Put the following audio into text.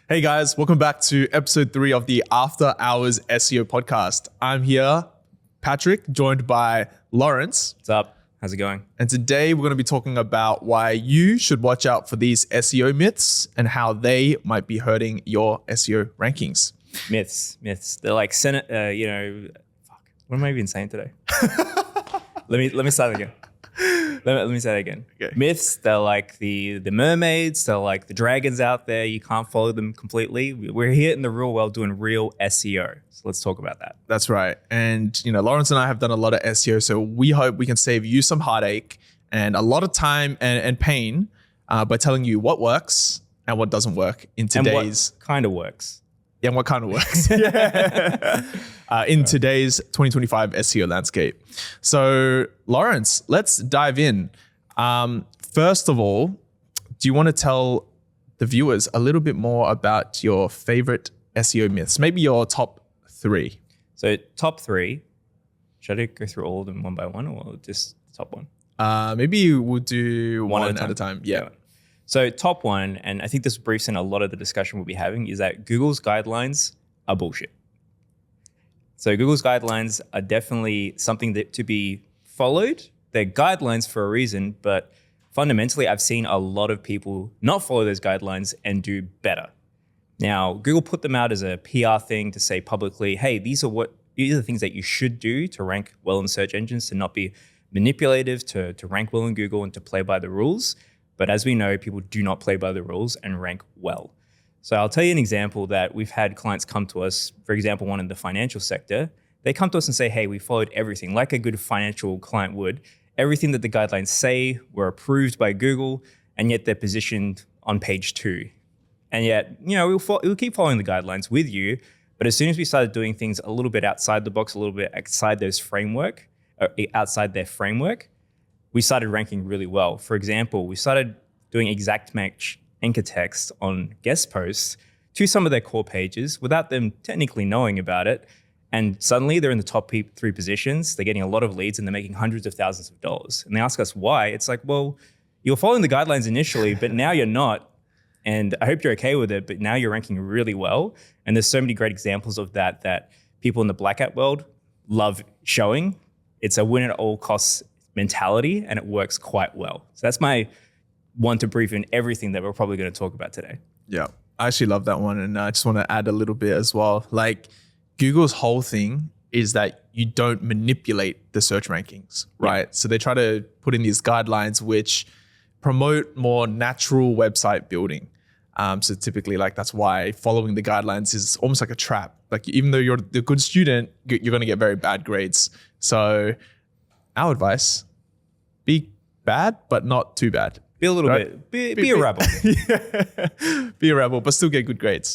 Hey guys, welcome back to episode 3 of the After Hours SEO podcast. I'm here, Patrick, joined by Lawrence. What's up? How's it going? And today we're going to be talking about why you should watch out for these SEO myths and how they might be hurting your SEO rankings. Myths. They're like Senate. Fuck. What am I even saying today? Let me start again. Let me say that again. Okay. Myths. They're like the mermaids. They're like the dragons out there. You can't follow them completely. We're here in the real world doing real SEO. So let's talk about that. That's right. And Lawrence and I have done a lot of SEO, so we hope we can save you some heartache and a lot of time and pain by telling you what works and what doesn't work in today's and what kind of works. Yeah, and what kind of works in today's 2025 SEO landscape. So, Lawrence, let's dive in. First of all, do you want to tell the viewers a little bit more about your favorite SEO myths? Maybe your top 3. So, top 3. Should I go through all of them one by one or just the top one? Maybe we'll do one at a time. Yeah. So top one, and I think this briefs in a lot of the discussion we'll be having, is that Google's guidelines are bullshit. So Google's guidelines are definitely something that to be followed. They're guidelines for a reason, but fundamentally I've seen a lot of people not follow those guidelines and do better. Now, Google put them out as a PR thing to say publicly, hey, these are the things that you should do to rank well in search engines, to not be manipulative, to rank well in Google and to play by the rules. But as we know, people do not play by the rules and rank well. So I'll tell you an example that we've had clients come to us, for example, one in the financial sector. They come to us and say, hey, we followed everything like a good financial client would. Everything that the guidelines say were approved by Google, and yet they're positioned on page 2. And yet, we'll keep following the guidelines with you. But as soon as we started doing things a little bit outside the box, a little bit outside their framework, we started ranking really well. For example, we started doing exact match anchor text on guest posts to some of their core pages without them technically knowing about it. And suddenly they're in the top 3 positions. They're getting a lot of leads and they're making hundreds of thousands of dollars. And they ask us why. It's like, well, you're following the guidelines initially, but now you're not. And I hope you're okay with it, but now you're ranking really well. And there's so many great examples of that people in the black hat world love showing. It's a win at all costs mentality, and it works quite well. So that's my one to brief in everything that we're probably going to talk about today. Yeah, I actually love that one. And I just want to add a little bit as well. Like, Google's whole thing is that you don't manipulate the search rankings, right? Yeah. So they try to put in these guidelines which promote more natural website building. So typically, like, that's why following the guidelines is almost like a trap. Like, even though you're the good student, you're going to get very bad grades. So our advice, be bad, but not too bad. Be a little bit, be a rebel. Yeah. Be a rebel, but still get good grades.